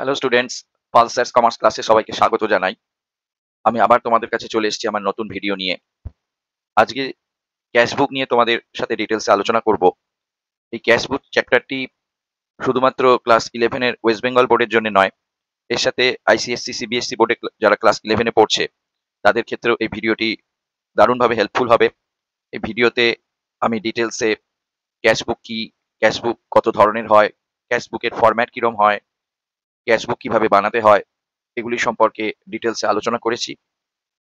Hello students, পালসার্স commerce ক্লাসে সবাইকে স্বাগত জানাই। আমি আবার তোমাদের কাছে চলে এসেছি আমার নতুন ভিডিও নিয়ে। আজকে ক্যাশ বুক নিয়ে তোমাদের সাথে ডিটেলসে আলোচনা করব। এই ক্যাশ বুক চ্যাপ্টারটি শুধুমাত্র ক্লাস 11 এর ওয়েস্ট বেঙ্গল বোর্ডের জন্য নয়, এর সাথে আইসিএসসি, সিবিএসসি বোর্ডে যারা ক্লাস 11 এ পড়ছে তাদের ক্ষেত্রেও এই ভিডিওটি দারুণভাবে হেল্পফুল হবে। এই ভিডিওতে আমি ডিটেলসে ক্যাশ বুক কি, ক্যাশ বুক কত ধরনের হয়, ক্যাশ বুকের ফরম্যাট কিরম হয়, ক্যাশ বুক কিভাবে বানাতে হয়, এগুলি সম্পর্কে ডিটেলসে আলোচনা করেছি।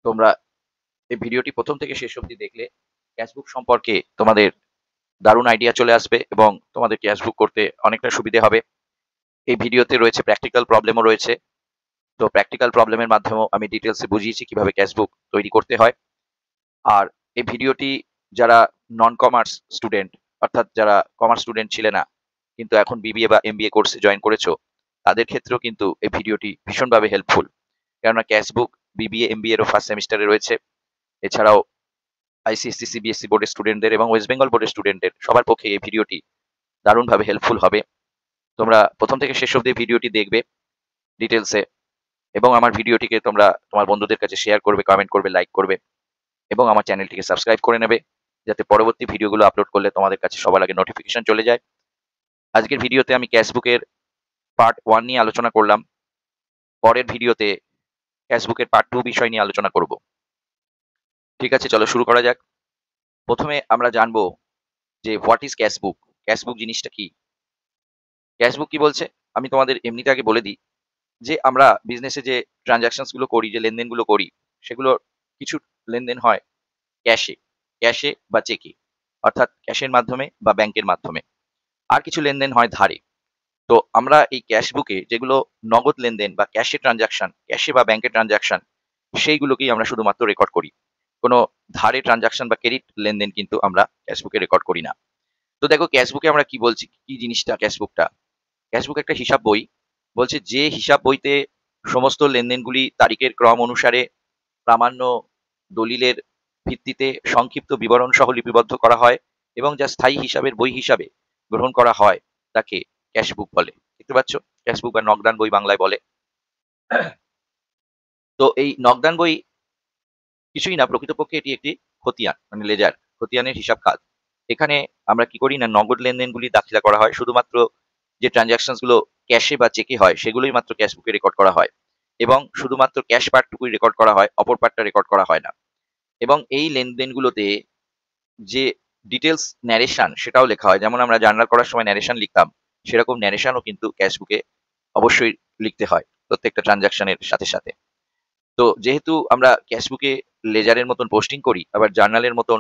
তোমরা এই ভিডিওটি প্রথম থেকে শেষ অবধি দেখলে ক্যাশবুক সম্পর্কে তোমাদের দারুণ আইডিয়া চলে আসবে এবং তোমাদের ক্যাশবুক করতে অনেকটা সুবিধে হবে। এই ভিডিওতে রয়েছে প্র্যাকটিক্যাল প্রবলেমও রয়েছে। তো প্র্যাকটিক্যাল প্রবলেমের মাধ্যমেও আমি ডিটেলসে বুঝিয়েছি কিভাবে ক্যাশবুক তৈরি করতে হয়। আর এই ভিডিওটি যারা নন কমার্স স্টুডেন্ট, অর্থাৎ যারা কমার্স স্টুডেন্ট ছিলে না কিন্তু এখন বিবিএ বা এমবিএ কোর্সে জয়েন করেছো, তাদের ক্ষেত্রেও কিন্তু এই ভিডিওটি ভীষণভাবে হেল্পফুল। কেননা ক্যাশবুক বিবিএ এমবিএ এরও ফার্স্ট সেমিস্টারে রয়েছে। এছাড়াও আইসিএসসি, সিবিএসসি বোর্ডের স্টুডেন্টদের এবং ওয়েস্ট বেঙ্গল বোর্ডের স্টুডেন্টদের সবার পক্ষে এই ভিডিওটি দারুণভাবে হেল্পফুল হবে। তোমরা প্রথম থেকে শেষ অবধি ভিডিওটি দেখবে ডিটেলসে এবং আমার ভিডিওটিকে তোমরা তোমার বন্ধুদের কাছে শেয়ার করবে, কমেন্ট করবে, লাইক করবে এবং আমার চ্যানেলটিকে সাবস্ক্রাইব করে নেবে যাতে পরবর্তী ভিডিওগুলো আপলোড করলে তোমাদের কাছে সবার আগে নোটিফিকেশন চলে যায়। আজকের ভিডিওতে আমি ক্যাশবুকের পার্ট 1 নিয়ে আলোচনা করলাম। পরের ভিডিওতে ক্যাশবুকের পার্ট 2 বিষয় নিয়ে আলোচনা করব। ঠিক আছে, চলো শুরু করা যাক। প্রথমে আমরা জানবো যে হোয়াট ইজ ক্যাশবুক। ক্যাশবুক জিনিসটা কি? ক্যাশবুক কি বলছে আমি তোমাদের এমনিতে আগে বলে দিই যে আমরা বিজনেসে যে ট্রানজাকশনস গুলো করি, যে লেনদেনগুলো করি, সেগুলো কিছু লেনদেন হয় ক্যাশে, ক্যাশে বা চেকে, অর্থাৎ ক্যাশের মাধ্যমে বা ব্যাংকের মাধ্যমে। আর কিছু লেনদেন হয় ধারে। তো আমরা এই ক্যাশবুকে যেগুলো নগদ লেনদেন বা ক্যাশে ট্রানজাকশন, ক্যাশে বা ব্যাংকের ট্রানজাকশন, সেইগুলোকেই আমরা শুধুমাত্র রেকর্ড করি। কোনো ধারে ট্রানজাকশন বা ক্রেডিট লেনদেন কিন্তু আমরা ক্যাশবুকে রেকর্ড করি না। তো দেখো ক্যাশবুকে আমরা কি বলছি, কি জিনিসটা ক্যাশবুকটা? ক্যাশবুক একটা হিসাব বই। বলছে যে হিসাব বইতে সমস্ত লেনদেনগুলি তারিখের ক্রম অনুসারে প্রামাণ্য দলিলের ভিত্তিতে সংক্ষিপ্ত বিবরণ সহ লিপিবদ্ধ করা হয় এবং যা স্থায়ী হিসাবের বই হিসাবে গ্রহণ করা হয় তাকে ক্যাশবুক বলে। দেখতে পাচ্ছ, ক্যাশবুক বা নগদান বই বাংলায় বলে। তো এই নগদান বই কিছুই না, প্রকৃতপক্ষে এটি একটি খতিয়ান, মানে লেজার, খতিয়ানের হিসাব কাজ। এখানে আমরা কি করি না, নগদ লেনদেনগুলি দাখিলা করা হয়। শুধুমাত্র যে ট্রানজাকশন গুলো ক্যাশে বা চেকে হয় সেগুলোই মাত্র ক্যাশবুকে রেকর্ড করা হয় এবং শুধুমাত্র ক্যাশ পার্টটুকুই রেকর্ড করা হয়, অপর পার্টটা রেকর্ড করা হয় না। এবং এই লেনদেনগুলোতে যে ডিটেলস ন্যারেশন সেটাও লেখা হয়। যেমন আমরা জার্নাল করার সময় ন্যারেশন লিখতাম, সেরকম ন্যারেশনও কিন্তু ক্যাশবুকে অবশ্যই লিখতে হয় প্রত্যেকটা ট্রানজাকশনের সাথে সাথে। তো যেহেতু আমরা ক্যাশবুকে লেজারের মতন পোস্টিং করি, আবার জার্নালের মতন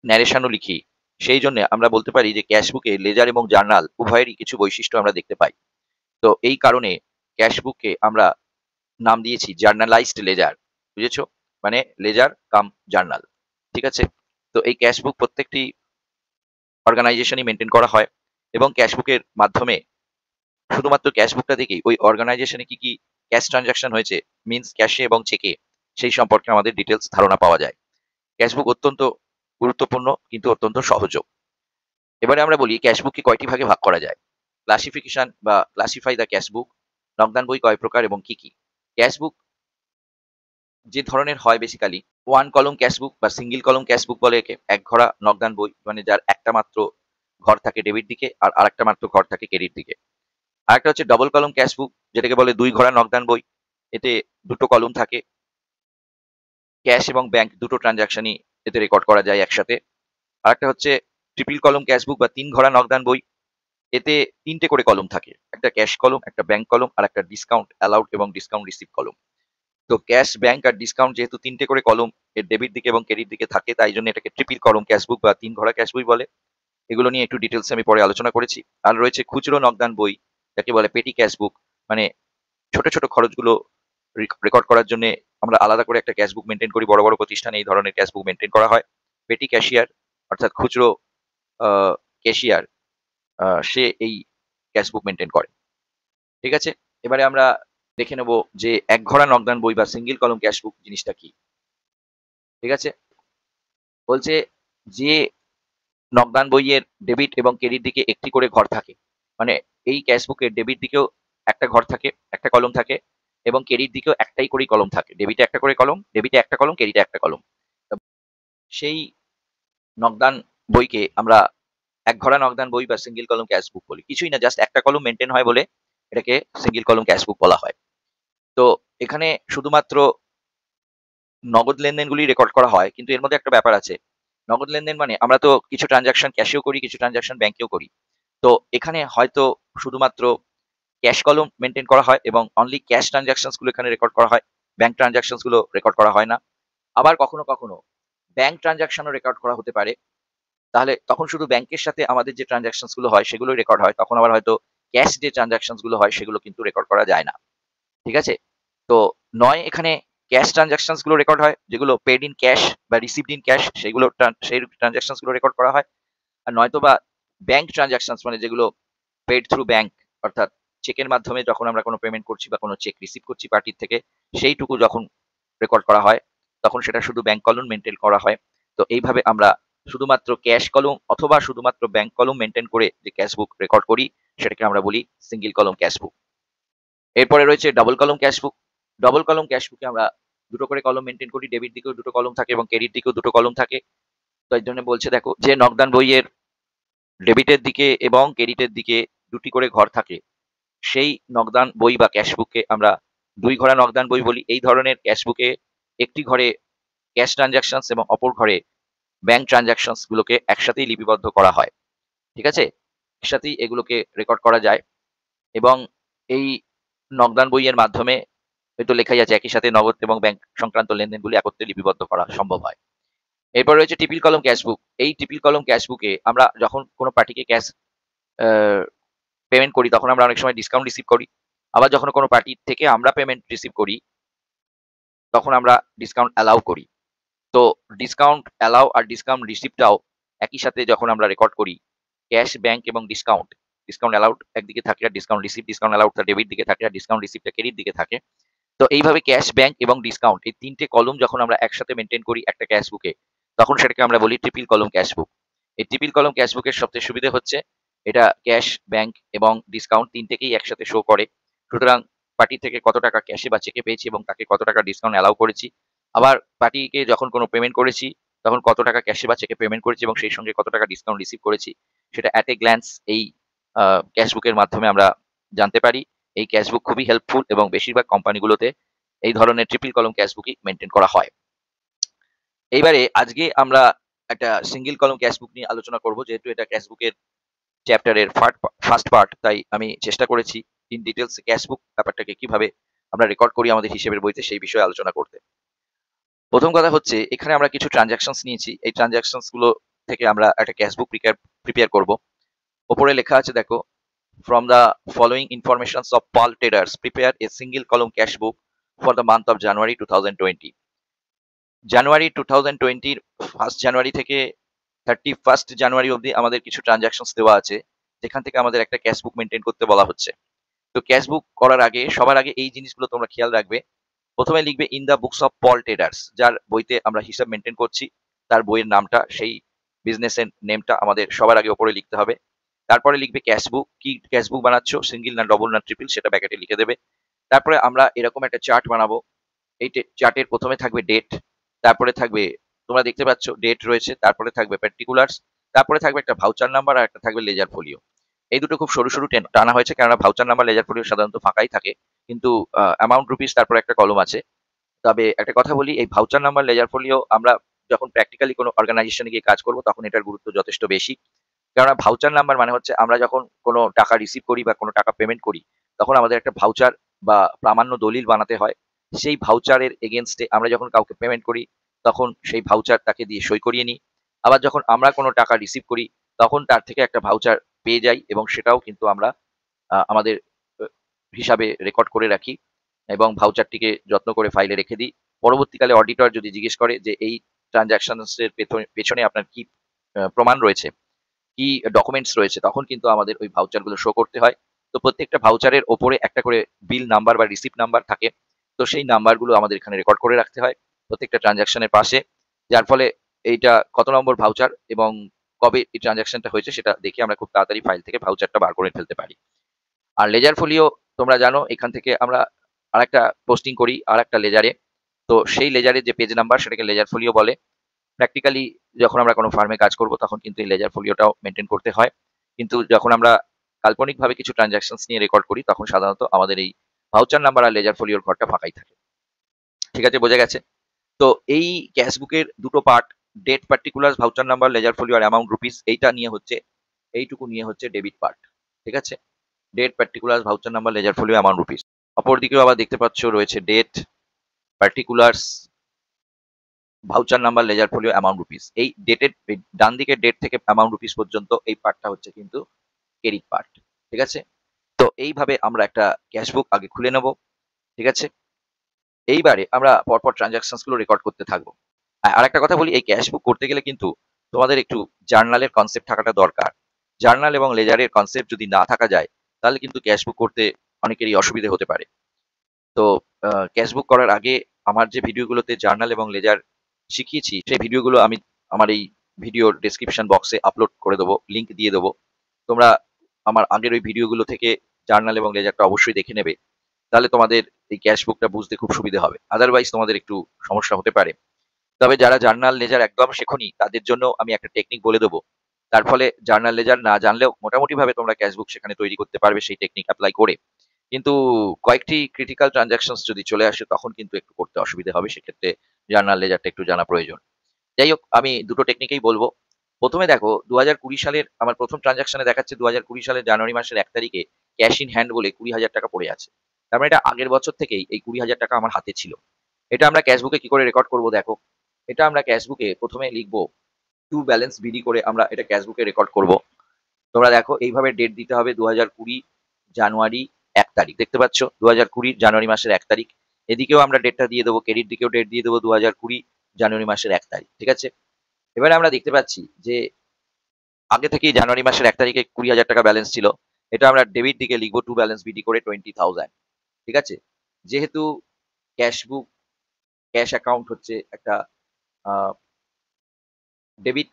ন্যারেশনও লিখি, সেই জন্য আমরা বলতে পারি যে ক্যাশবুকে লেজার এবং জার্নাল উভয়েরই কিছু বৈশিষ্ট্য আমরা দেখতে পাই। তো এই কারণে ক্যাশবুককে আমরা নাম দিয়েছি জার্নালাইজড লেজার। বুঝেছো? মানে লেজার কাম জার্নাল। ঠিক আছে? তো এই ক্যাশবুক প্রত্যেকটি অর্গানাইজেশনই মেনটেন করা হয় এবং ক্যাশবুকের মাধ্যমে শুধুমাত্র ক্যাশবুকটা দেখেই ওই অর্গানাইজেশনে কি কি ক্যাশ ট্রানজাকশন হয়েছে, মিনস ক্যাশে এবং চেকে, সেই সম্পর্কে আমাদের ডিটেলস ধারণা পাওয়া যায়। ক্যাশবুক অত্যন্ত গুরুত্বপূর্ণ কিন্তু অত্যন্ত সহজও। এবারে আমরা বলি ক্যাশবুককে কয়টি ভাগে ভাগ করা যায়। ক্লাসিফিকেশন বা ক্লাসিফাই দ্য ক্যাশবুক। নগদান বই কয় প্রকার এবং কি কি? ক্যাশবুক যে ধরনের হয় বেসিক্যালি ওয়ান কলম ক্যাশবুক বা সিঙ্গেল কলম ক্যাশবুক বলে একে। এক ঘরা নগদান বই, মানে যার একটা মাত্র ঘর থাকে ডেবিট দিকে আর আরেকটা মাত্র ঘর থাকে ক্রেডিট দিকে। আরেকটা হচ্ছে ডবল কলম ক্যাশবুক, যেটাকে বলে দুই ঘরা নগদান বই। এতে দুটো কলম থাকে, ক্যাশ এবং ব্যাংক দুটো ট্রানজাকশনই এতে রেকর্ড করা যায় একসাথে। আরেকটা হচ্ছে ট্রিপল কলম ক্যাশবুক বা তিন ঘরা নগদান বই। এতে তিনটে করে কলম থাকে, একটা ক্যাশ কলম, একটা ব্যাংক কলম আর একটা ডিসকাউন্ট অ্যালাউড এবং ডিসকাউন্ট রিসিভ কলম। তো ক্যাশ, ব্যাংক আর ডিসকাউন্ট যেহেতু তিনটে করে কলম এর ডেবিট দিকে এবং ক্রেডিট দিকে থাকে, তাই জন্য এটাকে ট্রিপল কলম ক্যাশবুক বা তিন ঘরা ক্যাশ বই বলে। এগুলো নিয়ে একটু ডিটেলস আমি পরে আলোচনা করেছি। আর রয়েছে খুচরো নগদান বই, যাকে বলে পেটি ক্যাশবুক, মানে ছোট ছোট খরচগুলো রেকর্ড করার জন্য আমরা আলাদা করে একটা ক্যাশবুক মেনটেন করি। বড় বড় প্রতিষ্ঠানে এই ধরনের ক্যাশবুক মেনটেন করা হয়। পেটি ক্যাশিয়ার অর্থাৎ খুচরো ক্যাশিয়ার, সে এই ক্যাশবুক মেনটেন করে। ঠিক আছে, এবারে আমরা দেখে নেব যে এক ঘরা নগদান বই বা সিঙ্গেল কলম ক্যাশবুক জিনিসটা কি। ঠিক আছে, বলছে যে নগদান বইয়ের ডেবিট এবং ক্রেডিট দিকে একটি করে ঘর থাকে, মানে এই ক্যাশবুকের ডেবিট দিকেও একটা ঘর থাকে, একটা কলম থাকে, এবং ক্রেডিট দিকেও একটাই করেই কলম থাকে। ডেবিটে একটা করে কলম, ডেবিটে একটা কলম, ক্রেডিটে একটা কলম। তো সেই নগদান বইকে আমরা এক ঘরা নগদান বই বা সিঙ্গেল কলম ক্যাশ বুক বলি। কিছুই না, জাস্ট একটা কলম মেইনটেইন হয় বলে এটাকে সিঙ্গেল কলম ক্যাশ বুক বলা হয়। তো এখানে শুধুমাত্র নগদ লেনদেনগুলি রেকর্ড করা হয়, কিন্তু এর মধ্যে একটা ব্যাপার আছে। নগদ লেনদেন মানে আমরা তো কিছু ট্রান্সাকশন ক্যাশেও করি, কিছু ট্রান্সাকশন ব্যাংকেও করি। তো এখানে হয়তো শুধুমাত্র ক্যাশ কলম মেইনটেইন করা হয় এবং অনলি ক্যাশ ট্রান্সাকশনস গুলো এখানে রেকর্ড করা হয়। ব্যাংক ট্রান্সাকশনস গুলো রেকর্ড করা হয় না। আবার কখনো, কখনো ব্যাংক ট্রান্সাকশনও রেকর্ড করা হতে পারে। তাহলে তখন শুধু ব্যাংকের সাথে আমাদের যে ট্রান্সাকশনস গুলো হয় সেগুলোই রেকর্ড হয়। তখন আবার হয়তো ক্যাশ যে ট্রান্সাকশনস গুলো হয় সেগুলো কিন্তু রেকর্ড করা যায় না। ঠিক আছে? তো নয় এখানে ক্যাশ ট্রান্সাকশনস গুলো রেকর্ড হয়, যেগুলো পেড ইন ক্যাশ বা রিসিভড ইন ক্যাশ সেগুলো সেই ট্রান্সাকশনস গুলো রেকর্ড করা হয়। আর নয়তোবা ব্যাংক ট্রান্সাকশনস মানে যেগুলো পেড থ্রু ব্যাংক, অর্থাৎ চেকের মাধ্যমে যখন আমরা কোনো পেমেন্ট করছি বা কোনো চেক রিসিভ করছি পার্টির থেকে, সেইটুকু যখন রেকর্ড করা হয় তখন সেটা শুধু ব্যাংক কলম মেইনটেইন করা হয়। তো এইভাবে আমরা শুধুমাত্র ক্যাশ কলম অথবা শুধুমাত্র ব্যাংক কলম মেইনটেইন করে যে ক্যাশ বুক রেকর্ড করি সেটাকে আমরা বলি সিঙ্গেল কলম ক্যাশ বুক। এরপরে রয়েছে ডাবল কলম ক্যাশ বুক। ডাবল কলম ক্যাশ বুকে আমরা দুটো করে কলম মেইনটেইন করি, ডেবিট দিকেও দুটো কলম থাকে এবং ক্রেডিট দিকেও দুটো কলম থাকে। তো এর জন্য বলছে দেখো, যে নগদান বইয়ের ডেবিটের দিকে এবং ক্রেডিটের দিকে দুটি করে ঘর থাকে, সেই নগদান বই বা ক্যাশ বুককে আমরা দুই ঘরা নগদান বই বলি। এই ধরনের ক্যাশ বুকে একটি ঘরে ক্যাশ ট্রানজাকশনস এবং অপর ঘরে ব্যাংক ট্রানজাকশনস গুলোকে একসাথেই লিপিবদ্ধ করা হয়। ঠিক আছে? একসাথেই এগুলোকে রেকর্ড করা যায় এবং এই নগদান বইয়ের মাধ্যমে হয়তো লেখাই আছে একই সাথে নগদ এবং ব্যাংক সংক্রান্ত লেনদেনগুলি একত্রে লিপিবদ্ধ করা সম্ভব হয়। এরপর রয়েছে টিপিল কলম ক্যাশ বুক। এই টিপিল কলম ক্যাশ বুকে আমরা যখন কোনো পার্টিকে ক্যাশ পেমেন্ট করি তখন আমরা অনেক সময় ডিসকাউন্ট রিসিভ করি। আবার যখন কোনো পার্টি থেকে আমরা পেমেন্ট রিসিভ করি তখন আমরা ডিসকাউন্ট অ্যালাউ করি। তো ডিসকাউন্ট অ্যালাউ আর ডিসকাউন্ট রিসিপ্টটাও একই সাথে যখন আমরা রেকর্ড করি, ক্যাশ, ব্যাংক এবং ডিসকাউন্ট, ডিসকাউন্ট অ্যালাউড একদিকে থাকে আর ডিসকাউন্ট রিসিপ্ট, ডিসকাউন্ট অ্যালাউডটা ডেবিট দিকে থাকে আর ডিসকাউন্ট রিসিপ্টটা ক্রেডিট দিকে থাকে। তো এইভাবে ক্যাশ, ব্যাংক এবং ডিসকাউন্ট এই ৩ টে কলম যখন আমরা একসাথে মেইনটেইন করি একটা ক্যাশ বুকে, তখন সেটাকে আমরা বলি ট্রিপল কলম ক্যাশ বুক। এই ট্রিপল কলম ক্যাশ বুকের সবচেয়ে সুবিধা হচ্ছে এটা ক্যাশ, ব্যাংক এবং ডিসকাউন্ট ৩ টেকেই একসাথে শো করে। সুতরাং পার্টি থেকে কত টাকা ক্যাশে বা চেকে পেয়েছি এবং তাকে কত টাকা ডিসকাউন্ট অ্যালাউ করেছি। আবার পার্টিকে যখন কোনো পেমেন্ট করেছি তখন কত টাকা ক্যাশে বা চেকে পেমেন্ট করেছি এবং সেই সঙ্গে কত টাকা ডিসকাউন্ট রিসিভ করেছি সেটা অ্যাট এ গ্ল্যান্স এই ক্যাশ বুকের মাধ্যমে আমরা জানতে পারি। এই ক্যাশ বুক খুবই হেল্পফুল এবং বেশিরভাগ কোম্পানিগুলোতে এই ধরনের ট্রিপল কলম ক্যাশ বুকই মেইনটেইন করা হয়। এইবারে আজকে আমরা একটা সিঙ্গেল কলম ক্যাশ বুক নিয়ে আলোচনা করব, যেহেতু এটা ক্যাশ বুকের চ্যাপ্টারের ফার্স্ট পার্ট, তাই আমি চেষ্টা করেছি ইন ডিটেলস ক্যাশ বুক ব্যাপারটাকে কিভাবে আমরা রেকর্ড করি আমাদের হিসেবের বইতে সেই বিষয়ে আলোচনা করতে। প্রথম কথা হচ্ছে এখানে আমরা কিছু ট্রানজাকশনস নিয়েছি, এই ট্রানজাকশনস গুলো থেকে আমরা একটা ক্যাশ বুক প্রিপেয়ার করব। ওপরে লেখা আছে দেখো, from the following informations of Paul traders prepare a single column cash book for the month of January 2020. January 2020 first January থেকে 31st জানুয়ারি অবধি আমাদের কিছু ট্রানজাকশনস দেওয়া আছে, যেখান থেকে আমাদের একটা ক্যাশ বুক মেনটেন করতে বলা হচ্ছে। তো ক্যাশ বুক করার আগে সবার আগে এই জিনিসগুলো তোমরা খেয়াল রাখবে। প্রথমে লিখবে in the books of Paul traders, যার বইতে আমরা হিসাব মেনটেন করছি তার বইয়ের নামটা, সেই বিজনেসের নেমটা আমাদের সবার আগে ওপরে লিখতে হবে। তারপরে লিখবে ক্যাশ বুক, কি ক্যাশ বুক বানাচ্ছ, সিঙ্গেল না ডবল না ট্রিপল সেটা ব্যাকেটে লিখে দেবে। তারপরে আমরা এরকম একটা চার্ট বানাবো। এই চার্টের প্রথমে থাকবে ডেট, তারপরে থাকবে তোমরা দেখতে পাচ্ছ ডেট রয়েছে, তারপরে থাকবে পার্টিকুলার্স, তারপরে থাকবে একটা ভাউচার নাম্বার আর একটা থাকবে লেজার ফোলিও। এই দুটো খুব সরু সরু টানা হয়েছে, কেননা ভাউচার নাম্বার লেজার ফোলিও সাধারণত ফাঁকাই থাকে, কিন্তু অ্যামাউন্ট রুপিস তারপরে একটা কলম আছে। তবে একটা কথা বলি, এই ভাউচার নাম্বার লেজার ফোলিও আমরা যখন প্র্যাকটিক্যালি কোনো অর্গানাইজেশনে গিয়ে কাজ করব তখন এটার গুরুত্ব যথেষ্ট বেশি। কেননা ভাউচার নাম্বার মানে হচ্ছে আমরা যখন কোনো টাকা রিসিভ করি বা কোনো টাকা পেমেন্ট করি তখন আমাদের একটা ভাউচার বা প্রামাণ্য দলিল বানাতে হয়। সেই ভাউচারের এগেনস্টে আমরা যখন কাউকে পেমেন্ট করি তখন সেই ভাউচার তাকে দিয়ে সই করিয়ে নিই। আবার যখন আমরা কোনো টাকা রিসিভ করি তখন তার থেকে একটা ভাউচার পেয়ে যাই এবং সেটাও কিন্তু আমরা আমাদের হিসাবে রেকর্ড করে রাখি এবং ভাউচারটিকে যত্ন করে ফাইলে রেখে দিই। পরবর্তীকালে অডিটর যদি জিজ্ঞেস করে যে এই ট্রানজাকশনসের পেছনে আপনার কি প্রমাণ রয়েছে, কি ডকুমেন্টস রয়েছে, তখন কিন্তু আমাদের ওই ভাউচারগুলো শো করতে হয়। তো প্রত্যেকটা ভাউচারের ওপরে একটা করে বিল নাম্বার বা রিসিপ্ট নাম্বার থাকে। তো সেই নাম্বারগুলো আমাদের এখানে রেকর্ড করে রাখতে হয় প্রত্যেকটা ট্রানজাকশনের পাশে, যার ফলে এইটা কত নম্বর ভাউচার এবং কবে এই ট্রানজাকশনটা হয়েছে সেটা দেখে আমরা খুব তাড়াতাড়ি ফাইল থেকে ভাউচারটা বার করে ফেলতে পারি। আর লেজার ফোলিও তোমরা জানো এখান থেকে আমরা আরেকটা পোস্টিং করি আরেকটা লেজারে। তো সেই লেজারের যে পেজ নাম্বার সেটাকে লেজার ফোলিও বলে। প্র্যাকটিক্যালি যখন আমরা কোনো ফার্মে কাজ করব তখন কিন্তু এই লেজার ফোলিওটাও মেনটেন করতে হয়। কিন্তু যখন আমরা কাল্পনিকভাবে কিছু ট্রানজাকশনস নিয়ে রেকর্ড করি তখন সাধারণত আমাদের এই ভাউচার নাম্বার আর লেজার ফোলিওর ঘরটা ফাঁকাই থাকে। ঠিক আছে, বোঝা গেছে? তো এই ক্যাশ বুকের দুটো part, date particular, voucher number, ledger folio আর অ্যামাউন্ট রুপিস, এইটুকু নিয়ে হচ্ছে ডেবিট পার্ট। ঠিক আছে, date particular, voucher number, ledger folio, amount rupees. অপরদিকেও আবার দেখতে পাচ্ছ রয়েছে date particulars, voucher number, ledger folio, amount rupees. এই ডেটের ডান দিকের ডেট থেকে অ্যামাউন্ট রুপিস পর্যন্ত এই পার্টটা হচ্ছে কিন্তু ক্রেডিট পার্ট। ঠিক আছে, তো এইভাবে আমরা একটা ক্যাশ বুক আগে খুলে নেব। ঠিক আছে, এইবারে আমরা পরপর ট্রানজাকশনস গুলো রেকর্ড করতে থাকবো। আর একটা কথা বলি, এই ক্যাশ বুক করতে গেলে কিন্তু তোমাদের একটু জার্নালের কনসেপ্ট থাকাটা দরকার। জার্নাল এবং লেজারের কনসেপ্ট যদি না থাকা যায় তাহলে কিন্তু ক্যাশ বুক করতে অনেকেরই অসুবিধে হতে পারে। তো ক্যাশ বুক করার আগে আমার যে ভিডিওগুলোতে জার্নাল এবং লেজার শিখিয়েছি সেই ভিডিওগুলো আমি আমার এই ভিডিওর ডেসক্রিপশন বক্সে আপলোড করে দেবো, লিংক দিয়ে দেবো। তোমরা আমার আগের ওই ভিডিওগুলো থেকে জার্নাল এবং লেজারটা অবশ্যই দেখে নেবে, তাহলে তোমাদের এই ক্যাশ বুকটা বুঝতে খুব সুবিধা হবে। আদারওয়াইজ তোমাদের একটু সমস্যা হতে পারে। তবে যারা জার্নাল লেজার একদম শেখনি তাদের জন্য আমি একটা টেকনিক বলে দেবো। তার ফলে জার্নাল লেজার না জানলেও মোটামুটি ভাবে তোমরা ক্যাশ বুক সেখানে তৈরি করতে পারবে সেই টেকনিক অ্যাপ্লাই করে। কিন্তু কয়েকটি ক্রিটিক্যাল ট্রানজাকশনস যদি চলে আসে তখন কিন্তু একটু করতে অসুবিধা হবে, সেক্ষেত্রে জার্নাল লেজারটা একটু জানা প্রয়োজন। যাই হোক, আমি দুটো টেকনিকেই বলবো। প্রথমে দেখো 2020 সালের আমার প্রথম ট্রানজাকশনে দেখাচ্ছে 2020 সালের জানুয়ারি মাসের 1 তারিখে ক্যাশ ইন হ্যান্ড বলে 20,000 টাকা পড়ে আছে। তার মানে এটা আগের বছর থেকেই এই 20,000 টাকা আমার হাতে ছিল। এটা আমরা ক্যাশ বুকে কি করে রেকর্ড করব দেখো। এটা আমরা ক্যাশ বুকে প্রথমে লিখবো টু ব্যালেন্স বিডি করে আমরা এটা ক্যাশ বুকে রেকর্ড করব। তোমরা দেখো এইভাবে ডেট দিতে হবে 2020 জানুয়ারি 1 তারিখ। দেখতে পাচ্ছ 2020 জানুয়ারি মাসের 1 তারিখ। এদিকেও আমরা ডেটটা দিয়ে দেবো, ক্রেডিট দিকেও ডেট দিয়ে দেবো 2020 জানুয়ারি মাসের 1 তারিখ। ঠিক আছে, এবারে আমরা দেখতে পাচ্ছি যে আগে থেকেই জানুয়ারি মাসের 1 তারিখে 20,000 টাকা ব্যালেন্স ছিল। এটা আমরা ডেবিট দিকে লিখবো টু ব্যালেন্স বিডি করে 20,000। ঠিক আছে, যেহেতু ক্যাশ বুক ক্যাশ অ্যাকাউন্ট হচ্ছে একটা ডেবিট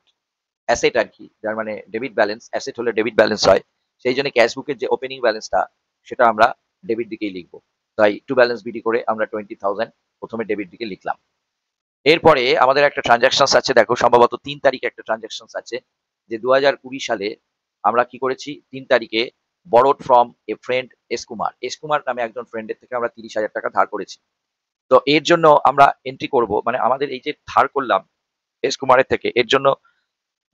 অ্যাসেট আর কি, যার মানে ডেবিট ব্যালেন্স, অ্যাসেট হলে ডেবিট ব্যালেন্স হয়। সেই জন্য ক্যাশ বুকের যে ওপেনিং ব্যালেন্সটা সেটা আমরা ডেবিট দিকেই লিখবো। তাই টু ব্যালেন্স বিডি করে আমরা 20,000 প্রথমে ডেবিট দিকে লিখলাম। এরপরে আমাদের একটা ট্রানজাকশনস আছে, দেখো সম্ভবত 3 তারিখে একটা ট্রানজাকশনস আছে যে 2020 সালে আমরা কি করেছি, 3 তারিখে borrowed from a friend S Kumar. S Kumar নামে একজন ফ্রেন্ডের থেকে আমরা 30,000 টাকা ধার করেছি। তো এর জন্য আমরা এন্ট্রি করব, মানে আমাদের এই যে ধার করলাম এস কুমারের থেকে, এর জন্য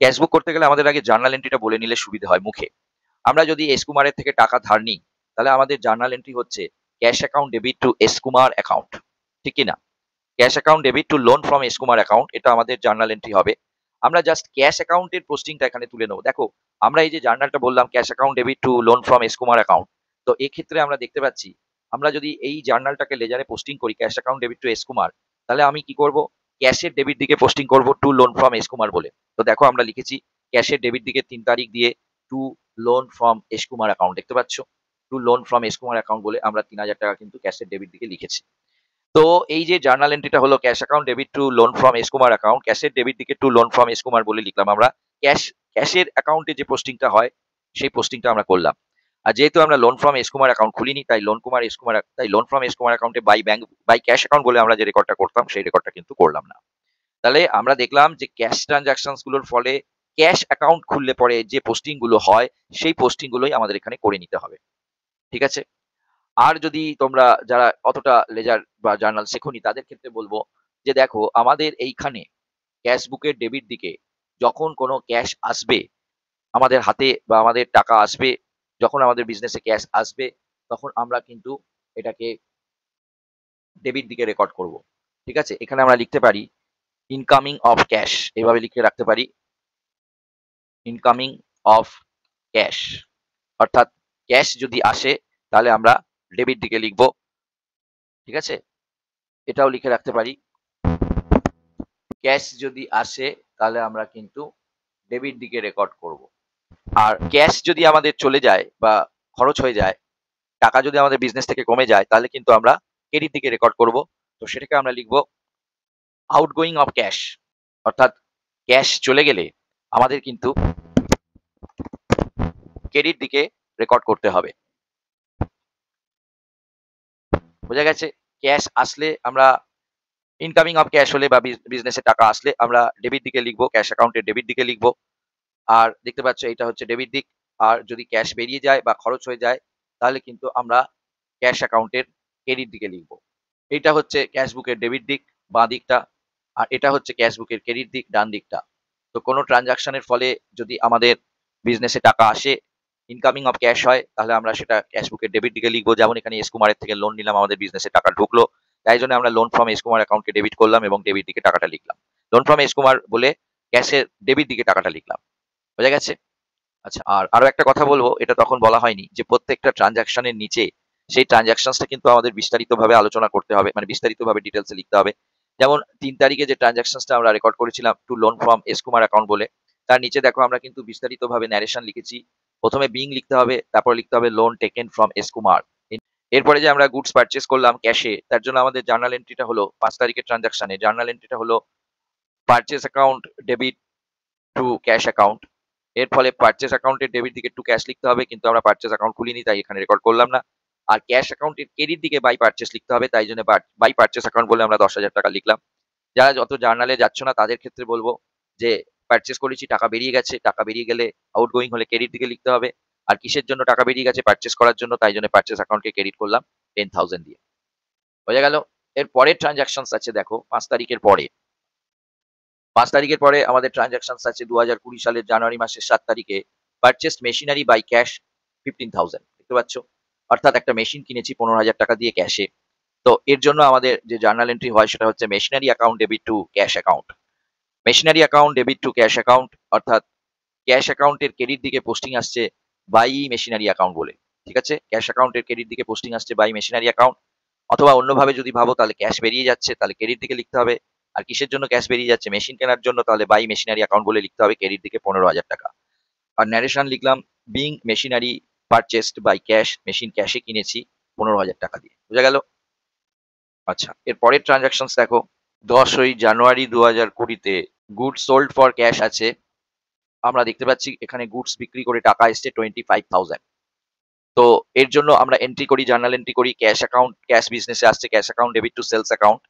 ক্যাশ বুক করতে গেলে আমাদের আগে জার্নাল এন্ট্রিটা বলে নিলে সুবিধা হয় মুখে। আমরা যদি এস কুমারের থেকে টাকা ধার নিই তাহলে আমাদের জার্নাল এন্ট্রি হচ্ছে cash account debit to S Kumar account. ঠিক কি না? Cash account debit to loan from S Kumar account, এটা আমাদের জার্নাল এন্ট্রি হবে। আমরা জাস্ট ক্যাশ অ্যাকাউন্টের পোস্টিংটা এখানে তুলে নেবো। দেখো আমরা এই যে জার্নালটা বললাম cash account debit to loan from S Kumar account, তো এক্ষেত্রে আমরা দেখতে পাচ্ছি আমরা যদি এই জার্নালটাকে লেজারে পোস্টিং করি cash account debit to S Kumar, তাহলে আমি কি করব, ক্যাশের ডেবিট দিকে পোস্টিং করব to loan from S Kumar বলে। তো দেখো আমরা লিখেছি ক্যাশের ডেবিট দিকে 3 তারিখ দিয়ে to loan from S Kumar account. দেখতে পাচ্ছ to loan from S Kumar account বলে আমরা 3,000 টাকা কিন্তু ক্যাশের ডেবিট দিকে লিখেছি। তো এই যে জার্নাল এন্ট্রিটা হলো cash account debit to loan from S Kumar account, ক্যাশের ডেবিট দিকে to loan from S Kumar বলে লিখলাম আমরা। ক্যাশের অ্যাকাউন্টে যে পোস্টিংটা হয় সেই পোস্টিংটা আমরা করলাম। আর যেহেতু আমরা loan from S Kumar account খুলিনি তাই লোন ফ্রম এস কুমার অ্যাকাউন্টে বাই ক্যাশ অ্যাকাউন্ট বলে আমরা যে রেকর্ডটা করতাম সেই রেকর্ডটা কিন্তু করলাম না। তাহলে আমরা দেখলাম যে ক্যাশ ট্রানজাকশনস গুলোর ফলে ক্যাশ অ্যাকাউন্ট খুললে পরে যে পোস্টিং গুলো হয় সেই পোস্টিং গুলোই আমাদের এখানে করে নিতে হবে। ঠিক আছে, আর যদি তোমরা যারা অতটা লেজার বা জার্নাল শেখোনি তাদের ক্ষেত্রে বলবো যে দেখো আমাদের এইখানে ক্যাশ বুকের ডেবিট দিকে যখন কোনো ক্যাশ আসবে আমাদের হাতে বা আমাদের টাকা আসবে, যখন আমাদের বিজনেসে ক্যাশ আসবে তখন আমরা কিন্তু এটাকে ডেবিট দিকে রেকর্ড করব। ঠিক আছে, এখানে আমরা লিখতে পারি ইনকামিং অফ ক্যাশ, এইভাবে লিখে রাখতে পারি ইনকামিং অফ ক্যাশ, অর্থাৎ ক্যাশ যদি আসে তাহলে আমরা ডেবিট দিকে লিখব। ঠিক আছে, এটাও লিখে রাখতে পারি ক্যাশ যদি আসে তাহলে আমরা কিন্তু ডেবিট দিকে রেকর্ড করব। আর ক্যাশ যদি আমাদের চলে যায় বা খরচ হয়ে যায়, টাকা যদি আমাদের বিজনেস থেকে কমে যায় তাহলে কিন্তু আমরা ক্রেডিট দিকে রেকর্ড করব। তো সেটাকে আমরা লিখব আউটগোয়িং অফ ক্যাশ, অর্থাৎ ক্যাশ চলে গেলে আমাদের কিন্তু ক্রেডিট দিকে রেকর্ড করতে হবে। বোঝা গেছে? ক্যাশ আসলে আমরা ইনকামিং অফ ক্যাশ হলে বা বিজনেসে টাকা আসলে আমরা ডেবিট দিকে লিখবো, ক্যাশ অ্যাকাউন্টের ডেবিট দিকে লিখবো। আর দেখতে পাচ্ছ এটা হচ্ছে ডেবিট দিক। আর যদি ক্যাশ বেরিয়ে যায় বা খরচ হয়ে যায় তাহলে কিন্তু আমরা ক্যাশ অ্যাকাউন্টের ক্রেডিট দিকে লিখবো। এইটা হচ্ছে ক্যাশ বুকের ডেবিট দিক, বাঁ দিকটা। আর এটা হচ্ছে ক্যাশ বুকের ক্রেডিট দিক, ডান দিকটা। তো কোনো ট্রান্সেকশন এর ফলে যদি আমাদের বিজনেসে টাকা আসে, ইনকামিং অফ ক্যাশ হয়, তাহলে আমরা সেটা ক্যাশ বুকের ডেবিট দিকে লিখবো। যেমন এখানে এস কুমারের থেকে লোন নিলাম, আমাদের বিজনেসে টাকা ঢুকলো। তাই জন্য আমরা লোন ফ্রম এস কুমার অ্যাকাউন্টকে ডেবিট করলাম এবং ডেবিট দিকে টাকাটা লিখলাম। লোন ফ্রম এস কুমার বলে ক্যাশের ডেবিট দিকে টাকাটা লিখলাম। বোঝা গেছে? আচ্ছা, আর আরো একটা কথা বলবো, এটা তখন বলা হয়নি যে প্রত্যেকটা ট্রান্সেকশন এর নিচে সেই ট্রান্সেকশনসটা কিন্তু আমাদের বিস্তারিতভাবে আলোচনা করতে হবে, মানে বিস্তারিতভাবে ডিটেইলসে লিখতে হবে। যেমন ৩ তারিখে যে ট্রান্সেকশনসটা আমরা রেকর্ড করেছিলাম to loan from S Kumar account বলে, তার নিচে দেখো আমরা কিন্তু বিস্তারিতভাবে ন্যারেশন লিখেছি। প্রথমে বিং লিখতে হবে, তারপর লিখতে হবে loan taken from S Kumar. এরপরে যে আমরা গুডস পারচেজ করলাম ক্যাশে, তার জন্য আমাদের জার্নাল এন্ট্রিটা হলো ৫ তারিখের ট্রান্সেকশনে জার্নাল এন্ট্রিটা হলো purchase account debit to cash account. এর ফলে পারচেজ অ্যাকাউন্টের ডেবিট দিকে টু ক্যাশ লিখতে হবে, কিন্তু আমরা পারচেজ অ্যাকাউন্ট খুলিনি তাই এখানে রেকর্ড করলাম না। আর ক্যাশ অ্যাকাউন্টের ক্রেডিট দিকে বাই পারচেজ লিখতে হবে, তাই জন্য বাই পারচেজ অ্যাকাউন্ট বলে আমরা ১০,০০০ টাকা লিখলাম। যারা যত জার্নালে যাচ্ছ না তাদের ক্ষেত্রে বলবো যে পারচেজ করেছি, টাকা বেরিয়ে গেছে, টাকা বেরিয়ে গেলে আউটগোয়িং হলে ক্রেডিট দিকে লিখতে হবে। আর কিসের জন্য টাকা বেরিয়ে গেছে? পারচেজ করার জন্য, তাই জন্য পারচেজ অ্যাকাউন্টকে ক্রেডিট করলাম 10,000 দিয়ে। বোঝা গেল? এর পরের ট্রান্সেকশনস আছে দেখো ৫ তারিখের পরে। ৫ তারিখের পরে আমাদের ট্রান্সেকশনস আছে ২০২০ সালের জানুয়ারি মাসের ৭ তারিখে পারচেজড মেশিনারি বাই ক্যাশ 15,000 দেখতে পাচ্ছ? অর্থাৎ একটা মেশিন কিনেছি ১৫,০০০ টাকা দিয়ে ক্যাশে। তো এর জন্য আমাদের যে জার্নাল এন্ট্রি হয় সেটা হচ্ছে machinery account debit to cash account. Machinery account debit to cash account অর্থাৎ ক্যাশ অ্যাকাউন্টের ক্রেডিট দিকে পোস্টিং আসছে বাই মেশিনারি অ্যাকাউন্ট বলে। ঠিক আছে? ক্যাশ অ্যাকাউন্টের ক্রেডিট দিকে পোস্টিং আসছে বাই মেশিনারি অ্যাকাউন্ট। অথবা অন্যভাবে যদি ভাবো তাহলে ক্যাশ বেরিয়ে যাচ্ছে তাহলে ক্রেডিট দিকে লিখতে হবে। আর কিসের জন্য ক্যাশ বেরিয়ে যাচ্ছে? মেশিন কেনার জন্য, তাহলে বাই মেশিনারি অ্যাকাউন্ট বলে লিখতে হবে ক্রেডিট দিকে ১৫,০০০ টাকা। আর ন্যারেশন লিখলাম being machinery purchased by cash, machine ক্যাশে কিনেছি ১৫,০০০ টাকা দিয়ে। বোঝা গেল? আচ্ছা, এর পরের ট্রান্সেকশনস দেখো ১০ই জানুয়ারি ২০২০ তে গুডস সোল্ড ফর ক্যাশ আছে। আমরা দেখতে পাচ্ছি এখানে গুডস বিক্রি করে টাকা এসছে 25,000। তো এর জন্য আমরা এন্ট্রি করি, জার্নাল এন্ট্রি করি ক্যাশ অ্যাকাউন্ট, ক্যাশ বিজনেসে আসছে cash account debit to sales account.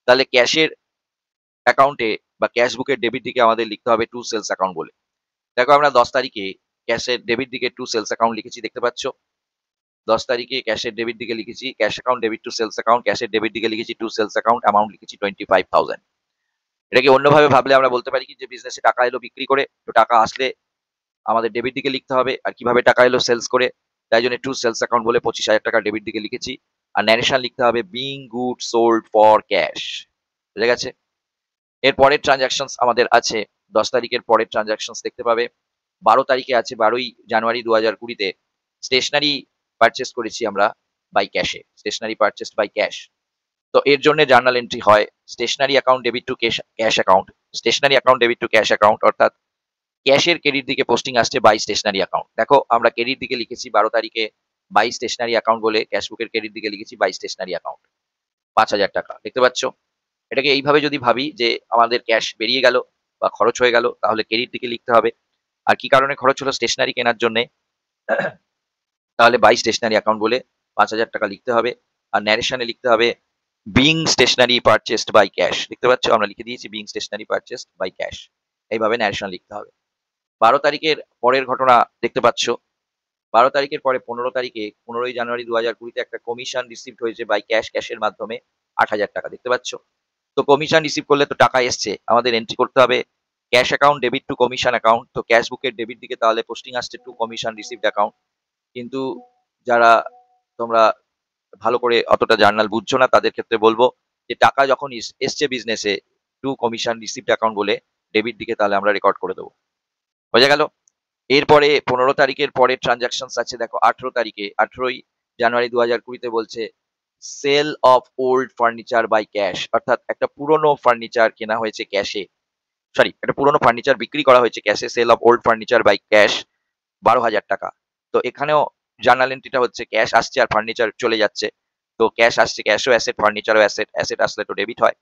তাহলে ক্যাশের অ্যাকাউন্টে বা ক্যাশ বুকের ডেবিট দিকে আমাদের লিখতে হবে টু সেলস অ্যাকাউন্ট বলে। দেখো আমরা ১০ তারিখে ক্যাশের ডেবিট দিকে টু সেলস অ্যাকাউন্ট লিখেছি, দেখতে পাচ্ছ? ১০ তারিখে ক্যাশের ডেবিট দিকে লিখেছি cash account debit to sales account, ক্যাশের ডেবিট দিকে লিখেছি টু সেলস অ্যাকাউন্ট, অ্যামাউন্ট লিখেছি 25,000। এটাকে অন্যভাবে ভাবলে আমরা বলতে পারি কি যে বিজনেসে টাকা এলো বিক্রি করে, তো টাকা আসলে আমাদের ডেবিট দিকে লিখতে হবে। আর কিভাবে টাকা এলো? সেলস করে। তাই জন্য টু সেলস অ্যাকাউন্ট বলে 25,০০০ টাকা ডেবিট দিকে লিখেছি। আর ন্যারেশন লিখতে হবে being good sold for cash. বুঝা গেছে? এর পরের ট্রান্সেকশনস আমাদের আছে ১০ তারিখের পরের ট্রান্সেকশনস দেখতে পাবে। ১২ তারিখে আছে ১২ই জানুয়ারি ২০২০ তে স্টেশনারি পারচেজ করেছি আমরা বাই ক্যাশে। Stationery purchased by cash. তো এর জন্য জার্নাল এন্ট্রি হয় stationery account debit to cash account. Stationery account debit to cash account অর্থাৎ ক্যাশের ক্রেডিট দিকে পোস্টিং আসছে বাই স্টেশনারি অ্যাকাউন্ট। দেখো আমরা ক্রেডিট দিকে লিখেছি ১২ তারিখে বাই স্টেশনারি অ্যাকাউন্ট বলে, ক্যাশ বুকের ক্রেডিট দিকে লিখেছি বাই স্টেশনারি অ্যাকাউন্ট ৫,০০০ টাকা। দেখতে পাচ্ছ? এটাকে এইভাবে যদি ভাবি যে আমাদের ক্যাশ বেরিয়ে গেল বা খরচ হয়ে গেল তাহলে ক্রেডিট দিকে লিখতে হবে। আর কি কারণে খরচ হলো? স্টেশনারি কেনার জন্যে। তাহলে বাই স্টেশনারি অ্যাকাউন্ট বলে ৫,০০০ টাকা লিখতে হবে। আর ন্যারেশনে লিখতে হবে being stationery purchased by cash. দেখতে পাচ্ছ? আমরা লিখে দিয়েছি being stationery purchased by cash. এইভাবে ন্যারেশন লিখতে হবে। ১২ তারিখের পরের ঘটনা দেখতে পাচ্ছ। ১২ তারিখের পরে ১৫ তারিখে ১৫ই জানুয়ারি ২০২০ তে একটা কমিশন রিসিভড হয়েছে বাই ক্যাশ, ক্যাশের মাধ্যমে ৮,০০০ টাকা। দেখতে পাচ্ছ? তো কমিশন রিসিভ করলে তো টাকা এসছে। আমাদের এন্ট্রি করতে হবে cash account debit two commission account. তো ক্যাশ বুকের ডেবিট দিকে তাহলে পোস্টিং আসছে টু কমিশন রিসিভড অ্যাকাউন্ট। কিন্তু যারা তোমরা ভালো করে অতটা জার্নাল বুঝছো না তাদের ক্ষেত্রে বলব যে টাকা যখন এসছে বিজনেসে টু কমিশন রিসিভড অ্যাকাউন্ট বলে ডেবিট দিকে তাহলে আমরা রেকর্ড করে দেবো। বোঝা গেল? এরপরে ১৫ তারিখের পরের ট্রান্সেকশনস আছে দেখো ১৮ তারিখে ১৮ই জানুয়ারি ২০২০ তে বলছে sale of old furniture by cash, অর্থাৎ একটা পুরনো ফার্নিচার কেনা হয়েছে ক্যাশে, সরি একটা পুরনো ফার্নিচার বিক্রি করা হয়েছে ক্যাশে, sale of old furniture by cash ১২,০০০ টাকা। তো এখানেও জার্নাল এন্ট্রিটা হচ্ছে ক্যাশ আসছে আর ফার্নিচার চলে যাচ্ছে। তো ক্যাশ আসছে, ক্যাশও অ্যাসেট, ফার্নিচারও অ্যাসেট, অ্যাসেট আসলে তো ডেবিট হয়।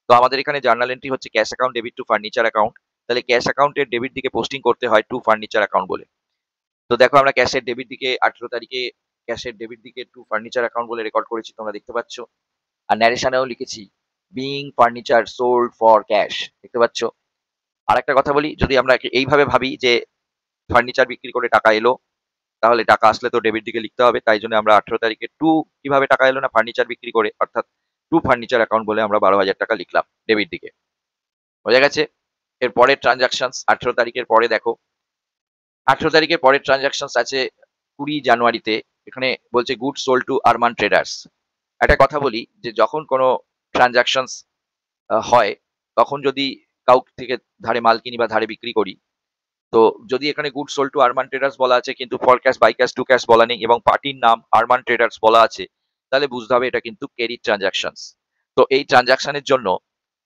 তো আমাদের এখানে জার্নাল এন্ট্রি হচ্ছে cash account debit two furniture account. তাহলে ক্যাশ অ্যাকাউন্টের ডেবিট দিকে পোস্টিং করতে হয় টু ফার্নিচার অ্যাকাউন্ট বলে। তো দেখো আমরা ক্যাশের ডেবিট দিকে ১৮ তারিখে ক্যাশের ডেবিট দিকে টু ফার্নিচার অ্যাকাউন্ট বলে রেকর্ড করেছি, তোমরা দেখতে পাচ্ছ। আর ন্যারেশনেও লিখেছি being furniture sold for cash, দেখতে পাচ্ছ। আর একটা কথা বলি, যদি আমরা এইভাবে ভাবি যে ফার্নিচার বিক্রি করে টাকা এলো, তাহলে টাকা আসলে তো ডেবিট দিকে লিখতে হবে। তাই জন্য আমরা 18 তারিখে টু কিভাবে টাকা এলো না, ফার্নিচার বিক্রি করে, অর্থাৎ টু ফার্নিচার অ্যাকাউন্ট বলে আমরা 12,000 টাকা লিখলাম ডেবিট দিকে। বোঝা গেছে? এর পরের ট্রানজাকশনস 18 তারিখের পরে দেখো, 18 তারিখের পরের ট্রানজাকশনস আছে 20 জানুয়ারিতে। এখানে বলছে good sold to Arman traders. একটা কথা বলি, যে যখন কোনো ট্রানজাকশনস হয়, তখন যদি কাউ থেকে ধারে মাল কিনি বা ধারে বিক্রি করি, তো যদি এখানে good sold to Arman traders বলা আছে কিন্তু for cash, by cash, to cash বলা নেই এবং পার্টির নাম আরমান ট্রেডার্স বলা আছে, তাহলে বুঝতে হবে এটা কিন্তু ক্রেডিট ট্রানজাকশনস। তো এই ট্রানজাকশনের জন্য,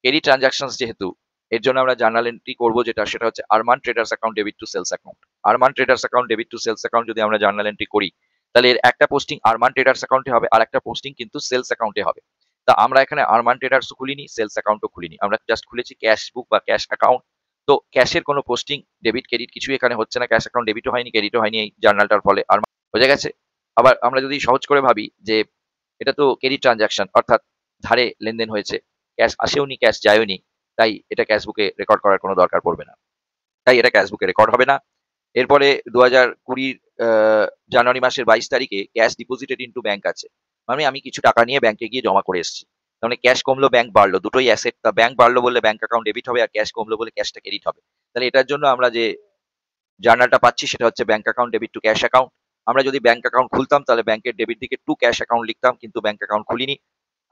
ক্রেডিট ট্রানজাকশনস যেহেতু, এর জন্য আমরা জার্নাল এন্ট্রি করবো, সেটা হচ্ছে Arman traders account debit to sales account. Arman traders account debit to sales account যদি আমরা জার্নাল এন্ট্রি করি, তাহলে এর একটা পোস্টিং আরমান ট্রেডার্স অ্যাকাউন্টে হবে আর একটা পোস্টিং কিন্তু সেলস অ্যাকাউন্টে হবে। তা আমরা এখানে আরমান ট্রেডার্সও খুলিনি, সেলস অ্যাকাউন্টও খুলিনি, আমরা জাস্ট খুলেছি ক্যাশ বুক বা ক্যাশ অ্যাকাউন্ট। তো ক্যাশের কোনো পোস্টিং, ডেবিট ক্রেডিট কিছুই এখানে হচ্ছে না, ক্যাশ অ্যাকাউন্ট ডেবিটও হয়নি ক্রেডিটও হয়নি এই জার্নালটার ফলে। আর বোঝা গেছে? আবার আমরা যদি সহজ করে ভাবি যে এটা তো ক্রেডিট ট্রানজাকশন, অর্থাৎ ধারে লেনদেন হয়েছে, ক্যাশ আসেওনি ক্যাশ যায়ওনি, তাই এটা ক্যাশ বুকে রেকর্ড করার কোনো দরকার পড়বে না, তাই এটা ক্যাশ বুকে রেকর্ড হবে না। এরপরে 2020 জানুয়ারি মাসের 22 তারিখে ক্যাশ ডিপোজিটেড ইনটু ব্যাংক আছে, মানে আমি কিছু টাকা নিয়ে ব্যাংকে গিয়ে জমা করে এসেছি। তার ক্যাশ কমলো ব্যাংক বাড়লো, দুটোই অ্যাসেট। তা ব্যাংক বাড়লো বলে ব্যাংক অ্যাকাউন্ট ডেবিট হবে, আর ক্যাশ কমলো বলে ক্যাশটা ক্রেডিট হবে। তাহলে এটার জন্য আমরা যে জার্নালটা পাচ্ছি সেটা হচ্ছে bank account debit to cash account. আমরা যদি ব্যাংক অ্যাকাউন্ট খুলতাম তাহলে ব্যাংকের ডেবিট দিকে টু ক্যাশ অ্যাকাউন্ট লিখতাম, কিন্তু ব্যাংক অ্যাকাউন্ট খুলিনি।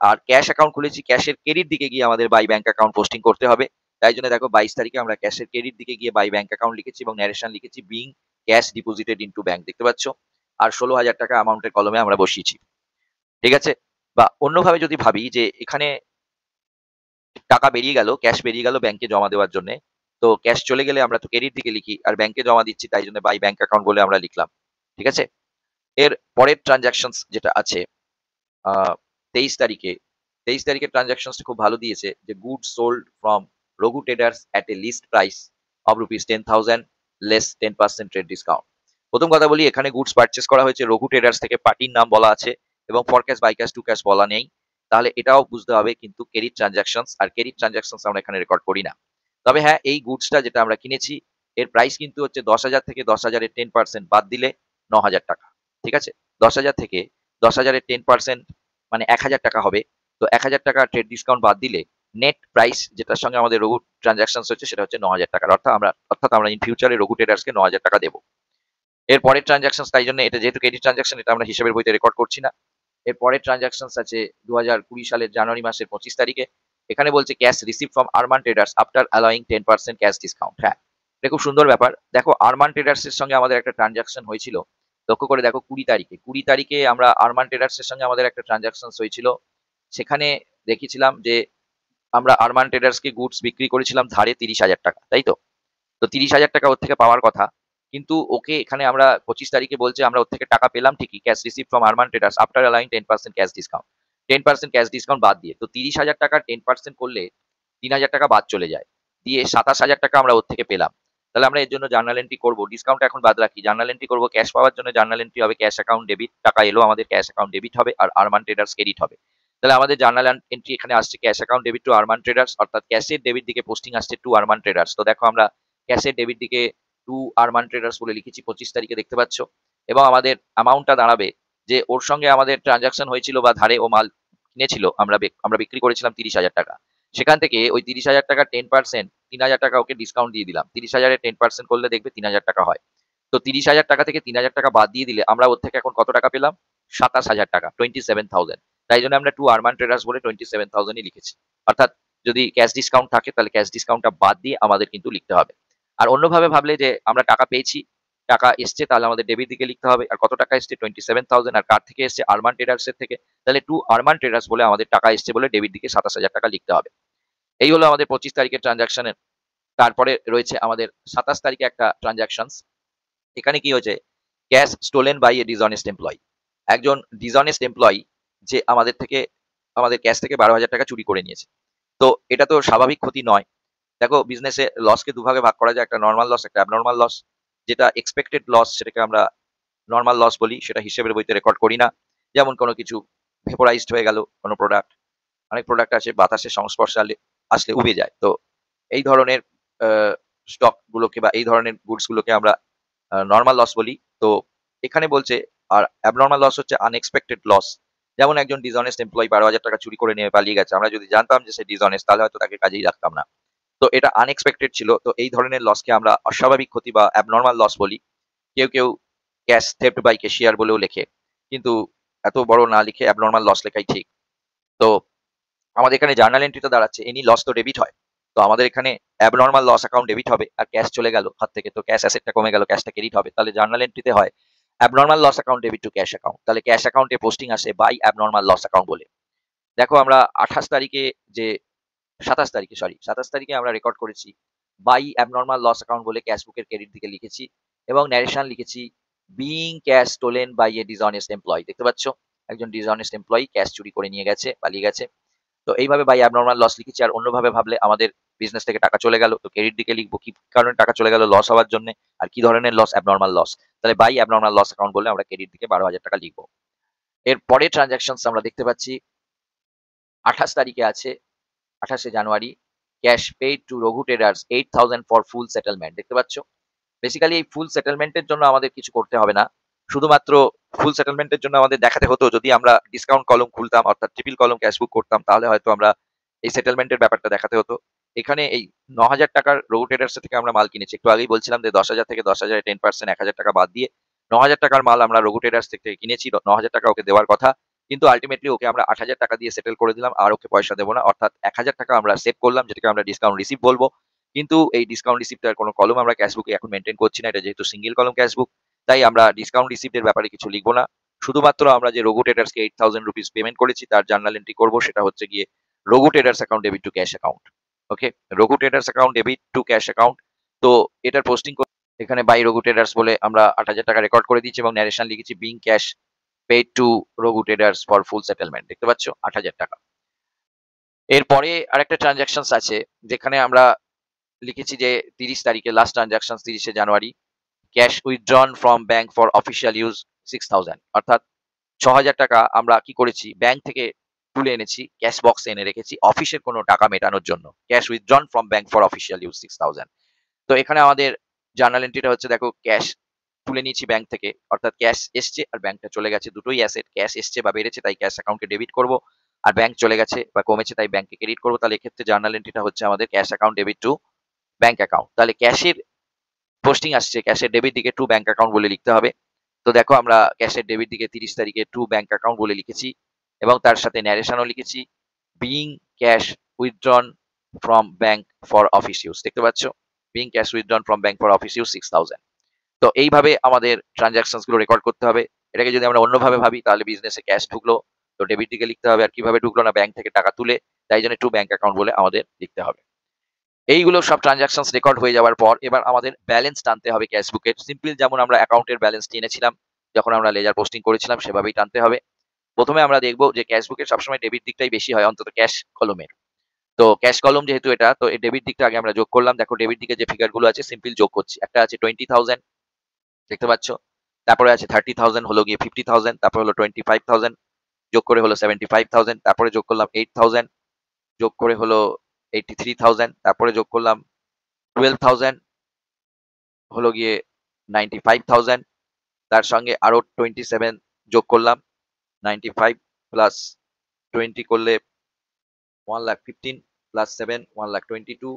আর ক্যাশ অ্যাকাউন্ট খুলেছি, ক্যাশের ক্রেডিট দিকে গিয়ে আমাদের বাই ব্যাংক অ্যাকাউন্ট পোস্টিং করতে হবে। তাই জন্য দেখো 22 তারিখে আমরা ক্যাশের ক্রেডিট দিকে গিয়ে বাই ব্যাংক অ্যাকাউন্ট লিখেছি এবং ন্যারেশন লিখেছি being cash deposited into bank, দেখতে পাচ্ছ। আর 16,000 টাকা অ্যামাউন্টের কলমে আমরা বসিয়েছি, ঠিক আছে। বা অন্যভাবে যদি ভাবি যে এখানে টাকা বেরিয়ে গেল, ক্যাশ বেরিয়ে গেল ব্যাংকে জমা দেওয়ার জন্য, তো ক্যাশ চলে গেলে আমরা তো ক্রেডিট দিকে লিখি, আর ব্যাংকে জমা দিচ্ছি তাই জন্য বাই ব্যাংক অ্যাকাউন্ট বলে আমরা লিখলাম, ঠিক আছে। এর পরের ট্রানজাকশনস যেটা আছে 23 তারিখে, 23 তারিখের ট্রানজাকশনসটা খুব ভালো দিয়েছে, যে good sold from Raghu traders at a list price of ₹10,000 less 10% trade discount. প্রথম কথা বলি, এখানে গুডস পারচেস করা হয়েছে রঘু ট্রেডার্স থেকে, পার্টির নাম বলা আছে এবং for cash, by cash, to cash বলা নেই, তাহলে এটাও বুঝতে হবে কিন্তু ক্রেডিট ট্রানজাকশনস। আর ক্রেডিট ট্রানজাকশনস আমরা এখানে রেকর্ড করি না। তবে হ্যাঁ, এই গুডসটা যেটা আমরা কিনেছি এর প্রাইস কিন্তু হচ্ছে 10,000 থেকে 10,000-এর 10% বাদ দিলে 9,000 টাকা, ঠিক আছে। 10,000 থেকে 10,000-এর 10% মানে 1,000 টাকা হবে। তো 1,000 টাকা ট্রেড ডিসকাউন্ট বাদ দিলে নেট প্রাইস যেটার সঙ্গে আমাদের রঘু ট্রানজাকশনস হচ্ছে সেটা হচ্ছে 9,000 টাকার, অর্থাৎ আমরা ইন ফিউচারে রঘু ট্রেডার্সকে 9,000 টাকা দেবো। এর পরের ট্রানজাকশনস, তাই জন্য এটা যেহেতু ক্রেডিট ট্রানজাকশন, এটা আমরা হিসেবের বইতে রেকর্ড করছি না। এর পরের ট্রানজাকশনস আছে 2020 সালের জানুয়ারি মাসের 25 তারিখে। এখানে বলছে cash receive from Arman traders after allowing 10% cash discount. হ্যাঁ, এটা খুব সুন্দর ব্যাপার। দেখো আরমান ট্রেডার্স এর সঙ্গে আমাদের একটা ট্রানজাকশন হয়েছিল, লক্ষ্য করে দেখো 20 তারিখে আমরা আরমান ট্রেডার্স এর সঙ্গে আমাদের একটা ট্রানজাকশন হয়েছিল। সেখানে দেখিয়েছিলাম যে আমরা আরমান ট্রেডার্সকে গুডস বিক্রি করেছিলাম ধারে 30,000 টাকা, তাই তো। তো 30,000 টাকা ওর থেকে পাওয়ার কথা, কিন্তু ওকে এখানে আমরা 25 তারিখে বলছে আমরা ওর থেকে টাকা পেলাম ঠিকই, cash receive from Arman traders after allowing 10% cash discount, 10% cash discount বাদ দিয়ে। তো 30,000 টাকার 10% করলে 3,000 টাকা বাদ চলে যায়, দিয়ে 27,000 টাকা আমরা ওর থেকে পেলাম। তাহলে আমরা এর জন্য জার্নাল এন্ট্রি করবো, ডিসকাউন্ট এখন বাদ রাখি, জার্নাল এন্ট্রি করবো ক্যাশ পাওয়ার জন্য। জার্নাল এন্ট্রি হবে ক্যাশ অ্যাকাউন্ট ডেবিট, টাকা এলো আমাদের, ক্যাশ অ্যাকাউন্ট ডেবিট হবে আর আরমান ট্রেডার্স ক্রেডিট হবে। তাহলে আমাদের জার্নাল এন্ট্রি এখানে আসছে cash account debit two Arman traders, অর্থাৎ ক্যাশের ডেবিট দিকে পোস্টিং আসছে টু আরমান ট্রেডার্স। তো দেখো আমরা ক্যাশের ডেবিট দিকে টু আরমান ট্রেডার্স বলে লিখেছি 25 তারিখে, দেখতে পাচ্ছ। এবং আমাদের অ্যামাউন্টটা দাঁড়াবে যে ওর সঙ্গে আমাদের ট্রানজাকশন হয়েছিল বা ধারে ও মাল কিনেছিল, আমরা বিক্রি করেছিলাম 30,000 টাকা, সেখান থেকে ওই 30,000 টাকা 10% 3,000 টাকা ওকে ডিসকাউন্ট দিয়ে দিলাম। 30,000-এর 10% করলে দেখবে 3,000 টাকা হয়। তো 30,000 টাকা থেকে 3,000 টাকা বাদ দিয়ে দিলে আমরা ওর থেকে এখন কত টাকা পেলাম? 27,000 টাকা, 27,000। তাই জন্য আমরা টু আরমান ট্রেডার্স বলে 27,000-ই লিখেছি। অর্থাৎ যদি ক্যাশ ডিসকাউন্ট থাকে তাহলে ক্যাশ ডিসকাউন্টটা বাদ দিয়ে আমাদের কিন্তু লিখতে হবে। আর অন্যভাবে ভাবলে যে আমরা টাকা পেয়েছি, টাকা এসছে, তাহলে আমাদের ডেবিট দিকে লিখতে হবে। আর কত টাকা এসছে? 27,000। আর কার থেকে এসছে? আরমান ট্রেডার্স এর থেকে। তাহলে টু আরমান ট্রেডার্স বলে আমাদের টাকা এসছে বলে ডেবিট দিকে 27,000 টাকা লিখতে হবে। এই হলো আমাদের 25 তারিখের ট্রানজাকশনের। তারপরে রয়েছে আমাদের 27 তারিখে একটা ট্রানজাকশন। এখানে কি হয়েছে? Cash stolen by a dishonest employee. একজন ডিসঅনেস্ট এমপ্লয়ি যে আমাদের ক্যাশ থেকে 12,000 টাকা চুরি করে নিয়েছে। তো এটা তো স্বাভাবিক ক্ষতি নয়। দেখো বিজনেসে লসকে দুভাগে ভাগ করা যায়, একটা নরমাল লস, একটা অ্যাবনরমাল লস। যেটা এক্সপেক্টেড লস সেটাকে আমরা নরমাল লস বলি, সেটা হিসেবের বইতে রেকর্ড করি না। যেমন কোনো কিছু ভেপোরাইজড হয়ে গেল, কোনো প্রোডাক্ট, অনেক প্রোডাক্ট আছে বাতাসের সংস্পর্শে আসলে উবে যায়। তো এই ধরনের আ স্টক গুলোকে বা এই ধরনের গুডস গুলোকে আমরা নরমাল লস বলি। তো এখানে বলছে আর অ্যাবনরমাল লস হচ্ছে আনএক্সপেক্টেড লস। যেমন একজন ডিসঅনেস্ট এমপ্লয়ি ৳১২,০০০ চুরি করে নিয়ে পালিয়ে গেছে। আমরা যদি জানতাম যে সে ডিসঅনেস্ট তাহলে হয়তো তাকে কাজেই রাখতাম না। তো এটা আনএক্সপেক্টেড ছিল। তো এই ধরনের লসকে আমরা অস্বাভাবিক ক্ষতি বা অ্যাবনরমাল লস বলি। কেউ ক্যাশ থেফট বাই ক্যাশিয়ার বলেও লেখে। কিন্তু এত বড় না লিখে অ্যাবনরমাল লস লেখাই ঠিক। তো আমাদের এখানে জার্নাল এন্ট্রিতে দাঁড়াচ্ছে এনি লস তো ডেবিট হয়। তো আমাদের এখানে অ্যাবনরমাল লস অ্যাকাউন্ট ডেবিট হবে আর ক্যাশ চলে গেল হাত থেকে। তো ক্যাশ অ্যাসেটটা কমে গেল, ক্যাশটা ক্রেডিট হবে। তাহলে জার্নাল এন্ট্রিতে হয় abnormal loss account debit to cash account. তাহলে ক্যাশ অ্যাকাউন্টে পোস্টিং আসে বাই অ্যাবনরমাল লস অ্যাকাউন্ট বলে। দেখো আমরা ২৮ তারিখে যে ২৭ তারিখে সরি ২৭ তারিখে আমরা রেকর্ড করেছি বাই অ্যাবনরমাল লস অ্যাকাউন্ট বলে ক্যাশ বুকের ক্রেডিট দিকে লিখেছি এবং ন্যারেশন লিখেছি being cash stolen by a dishonest employee. দেখতে পাচ্ছ একজন ডিসঅনেস্ট এমপ্লয়ি ক্যাশ চুরি করে নিয়ে গেছে, পালিয়ে গেছে। তো এইভাবে বাই অ্যাবনরমাল লস লিখেছি। আর অন্যভাবে ভাবলে আমাদের বিজনেস থেকে টাকা চলে গেল, তো ক্রেডিট দিকে লিখবো কি কারণে টাকা চলে গেল, লস হওয়ার জন্য, আর কি ধরনের লস, অ্যাবনরমাল লস। তাহলে বাই অ্যাবনরমাল লস অ্যাকাউন্ট বলে আমরা ক্রেডিট দিকে ৳১২,০০০ লিখবো। এর পরে ট্রানজাকশনস আমরা দেখতে পাচ্ছি ২৮ তারিখে আছে ২৮শে জানুয়ারি cash paid to Raghu traders 8,000 for full settlement. দেখতে পাচ্ছ বেসিক্যালি এই ফুল সেটেলমেন্টের জন্য আমাদের কিছু করতে হবে না। শুধুমাত্র ফুল সেটেলমেন্টের জন্য আমাদের দেখাতে হতো যদি আমরা ডিসকাউন্ট কলম খুলতাম অর্থাৎ ট্রিপল কলম ক্যাশ বুক করতাম তাহলে হয়তো আমরা এই সেটেলমেন্টের ব্যাপারটা দেখাতে হতো। এখানে এই ৳৯,০০০ রঘু ট্রেডার্স থেকে আমরা মাল কিনেছি। একটু আগেই বলছিলাম যে ১০,০০০ থেকে ১০,০০০ এ 10% ৳১,০০০ বাদ দিয়ে ৳৯,০০০ মাল আমরা রঘু ট্রেডার্স থেকে কিনেছি। ৳৯,০০০ ওকে দেওয়ার কথা। কিন্তু আল্টিমেটলি ওকে আমরা ৳৮,০০০ দিয়ে সেটেল করে দিলাম। আর ওকে পয়সা দেব না। অর্থাৎ ৳১,০০০ আমরা সেভ করলাম যেটাকে আমরা ডিসকাউন্ট রিসিভ বলব। কিন্তু এই ডিসকাউন্ট রিসিপ্টের কোনো কলম আমরা ক্যাশ বুকে এখন মেইনটেইন করছি না। এটা যেহেতু সিঙ্গেল কলম ক্যাশ বুক, তাই আমরা ডিসকাউন্ট রিসিপ্ট এর ব্যাপারে কিছু লিখব না। শুধুমাত্র আমরা যে রঘু ট্রেডার্সকে ₹8,000 পেমেন্ট করেছি তার জার্নাল এন্ট্রি করব। সেটা হচ্ছে গিয়ে Raghu traders account debit to cash account. Okay? Raghu traders account debit to cash account. তো এটার পোস্টিং এখানে বাই রঘু ট্রেডার্স বলে আমরা ৳৮,০০০ রেকর্ড করে দিয়েছি এবং ন্যারেশন লিখেছি being cash paid to Raghu traders for full settlement. দেখতে পাচ্ছ ৳৮,০০০। এরপরে আরেকটা ট্রানজাকশনস আছে যেখানে আমরা লিখেছি যে ৩০ তারিখে লাস্ট ট্রানজাকশন ৩০শে জানুয়ারি cash withdrawn from bank for official use 6,000 অর্থাৎ ৳৬,০০০ আমরা কি করেছি ব্যাংক থেকে তুলে এনেছি ক্যাশ বক্সে এনে রেখেছি অফিসের কোনো টাকা মেটানোর জন্য। Cash withdrawn from bank for official use 6,000। তো এখানে আমাদের জার্নাল এন্ট্রিটা হচ্ছে দেখো ক্যাশ তুলে নিয়েছি ব্যাংক থেকে অর্থাৎ ক্যাশ এসছে আর ব্যাংকটা চলে গেছে দুটোই অ্যাসেট। ক্যাশ এসছে বা বেড়েছে তাই ক্যাশ অ্যাকাউন্টকে ডেবিট করব আর ব্যাংক চলে গেছে বা কমেছে তাই ব্যাংকে ক্রেডিট করব। তাহলে এক্ষেত্রে জার্নাল এন্ট্রিটা হচ্ছে আমাদের cash account debit to bank account. তাহলে ক্যাশের পোস্টিং আসছে ক্যাশের ডেবিট দিকে টু ব্যাংক অ্যাকাউন্ট বলে লিখতে হবে। তো দেখো আমরা ক্যাশের ডেবিট দিকে ৩০ তারিখে টু ব্যাংক অ্যাকাউন্ট বলে লিখেছি এবং তার সাথে ন্যারেশনও লিখেছি being cash withdrawn from bank for office use. দেখতে পাচ্ছ being cash withdrawn from bank for office use 6,000। তো এইভাবে আমাদের ট্রানজাকশনস গুলো রেকর্ড করতে হবে। এটাকে যদি আমরা অন্যভাবে ভাবি তাহলে বিজনেসে ক্যাশ ঢুকলো তো ডেবিট দিকে লিখতে হবে আর কিভাবে ঢুকলো না ব্যাংক থেকে টাকা তুলে তাই জন্য টু ব্যাংক অ্যাকাউন্ট বলে আমাদের লিখতে হবে। এইগুলো সব ট্রানজাকশনস রেকর্ড হয়ে যাওয়ার পর এবার আমাদের ব্যালেন্স টানতে হবে ক্যাশ বুকের। সিম্পল যেমন আমরা অ্যাকাউন্টের ব্যালেন্স টেনেছিলাম যখন আমরা লেজার পোস্টিং করেছিলাম সেভাবেই টানতে হবে। প্রথমে আমরা দেখব যে ক্যাশ বুকের সবসময় ডেবিট দিকটাই বেশি হয় অন্তত ক্যাশ কলমের। তো ক্যাশ কলম যেহেতু এটা তো এই ডেবিট দিকটা আগে আমরা যোগ করলাম। দেখো ডেবিট দিকে যে ফিগার গুলো আছে সিম্পল যোগ করছি। একটা আছে 20,000 দেখতে পাচ্ছ। তারপরে আছে 30,000 হলো গিয়ে 50,000 তারপর হলো 25,000 যোগ করে হলো 75,000 তারপরে যোগ করলাম 8,000 যোগ করে হলো 83,000 তারপরে যোগ করলাম 12,000 হলো গিয়ে 95,000 তার সঙ্গে আরো 27 যোগ করলাম 95 প্লাস 20 করলে 1,15,000 প্লাস 7 1,22,000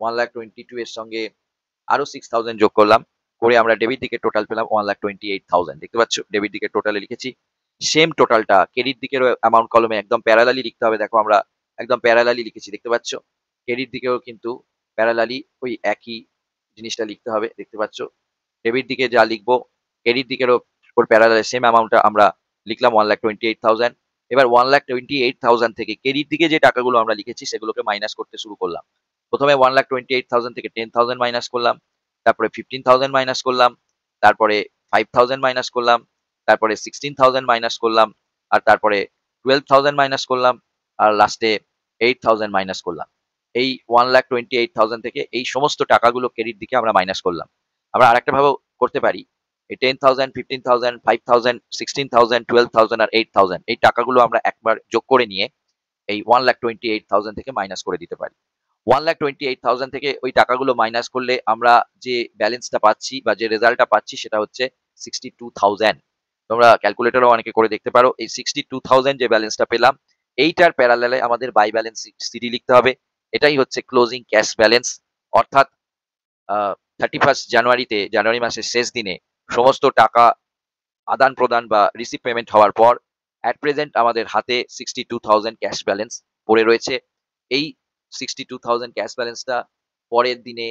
1,22,000 এর সঙ্গে আরো 6,000 যোগ করলাম করে আমরা ডেবিট দিকে টোটাল পেলাম 1,28,000 দেখতে পাচ্ছ ডেবিট দিকে টোটালে লিখেছি সেম টোটালটা ক্রেডিট দিকের অ্যামাউন্ট কলমে একদম প্যারালালি লিখতে হবে। দেখো আমরা একদম প্যারালালি লিখেছি দেখতে পাচ্ছ ক্রেডিট দিকেও কিন্তু প্যারালালি ওই একই জিনিসটা লিখতে হবে দেখতে পাচ্ছ ডেবিট দিকে যা লিখবো ক্রেডিট দিকেরও ওর প্যারালাল সেম অ্যামাউন্টটা আমরা লিখলাম 1,28,000। এবার 1,28,000 থেকে ক্রেডিট দিকে যে টাকাগুলো আমরা লিখেছি সেগুলোকে মাইনাস করতে শুরু করলাম। প্রথমে 1,28,000 থেকে 10,000 মাইনাস করলাম তারপরে 15,000 মাইনাস করলাম তারপরে 5,000 মাইনাস করলাম তারপরে 16,000 মাইনাস করলাম আর তারপরে 12,000 মাইনাস করলাম আর লাস্টে 8,000 মাইনাস করলাম। এই 1,28,000 থেকে এই সমস্ত টাকাগুলো ক্রেডিট দিকে আমরা মাইনাস করলাম। আমরা আরেকটা ভাবেও করতে পারি এই 10,000, 15,000, 5,000, 16,000, 12,000 আর 8,000 এই টাকাগুলো আমরা একবার যোগ করে নিয়ে এই 1,28,000 থেকে মাইনাস করে দিতে পারি। 1,28,000 থেকে ওই টাকাগুলো মাইনাস করলে আমরা যে ব্যালেন্সটা পাচ্ছি বা যে রেজাল্টটা পাচ্ছি সেটা হচ্ছে 62,000। তোমরা ক্যালকুলেটরও অনেকে করে দেখতে পারো। এই 62,000 যে ব্যালেন্সটা পেলাম, এইটার প্যারালালে আমাদের বাই ব্যালেন্স সিডি লিখতে হবে। এটাই হচ্ছে ক্লোজিং ক্যাশ ব্যালেন্স। অর্থাৎ 31st জানুয়ারিতে, জানুয়ারি মাসের শেষ দিনে সমস্ত টাকা আদান-প্রদান বা রিসিভ পেমেন্ট হওয়ার পর এট প্রেজেন্ট আমাদের হাতে 62,000 ক্যাশ ব্যালেন্স পড়ে রয়েছে। এই 62,000 ক্যাশ ব্যালেন্সটা পরের দিনে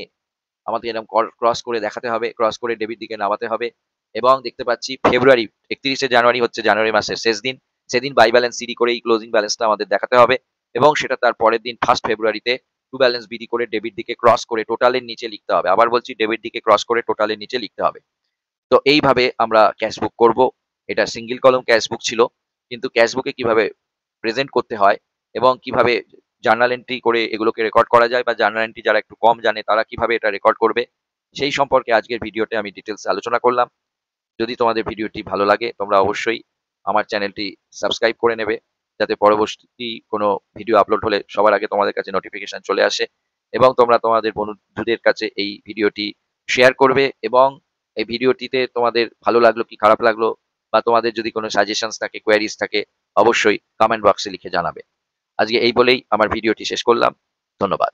আমাদের এরকম ক্রস করে দেখাতে হবে, ক্রস করে ডেবিট দিকে নামাতে হবে এবং দেখতে পাচ্ছি ফেব্রুয়ারি 31শে জানুয়ারি হচ্ছে জানুয়ারি মাসের শেষ দিন। সেদিন বাই ব্যালেন্স সিডি করে এই ক্লোজিং ব্যালেন্সটা আমাদের দেখাতে হবে এবং সেটা তার পরের দিন 1st ফেব্রুয়ারিতে টু ব্যালেন্স বিডি করে ডেবিট দিকে ক্রস করে টোটালের নিচে লিখতে হবে। আবার বলছি ডেবিট দিকে ক্রস করে টোটালের নিচে লিখতে হবে। তো এইভাবে আমরা ক্যাশ বুক করব। এটা সিঙ্গেল কলাম ক্যাশ বুক ছিল। কিন্তু ক্যাশ বুকে কিভাবে প্রেজেন্ট করতে হয় এবং কিভাবে জার্নাল এন্ট্রি করে এগুলোকে রেকর্ড করা যায় বা জার্নাল এন্ট্রি যারা একটু কম জানে তারা কিভাবে এটা রেকর্ড করবে, সেই সম্পর্কে আজকের ভিডিওতে আমি ডিটেইলস আলোচনা করলাম। যদি তোমাদের ভিডিওটি ভালো লাগে তোমরা অবশ্যই আমার চ্যানেলটি সাবস্ক্রাইব করে নেবে, যাতে পরবর্তী কোনো ভিডিও আপলোড হলে সবার আগে তোমাদের কাছে নোটিফিকেশন চলে আসে এবং তোমরা তোমাদের বন্ধুদের কাছে এই ভিডিওটি শেয়ার করবে এবং এই ভিডিওটিতে তোমাদের ভালো লাগলো কি খারাপ লাগলো বা তোমাদের যদি কোনো সাজেশনস থাকে, কোয়েরিজ থাকে, অবশ্যই কমেন্ট বক্সে লিখে জানাবে। আজকে এই বলেই আমার ভিডিওটি শেষ করলাম। ধন্যবাদ।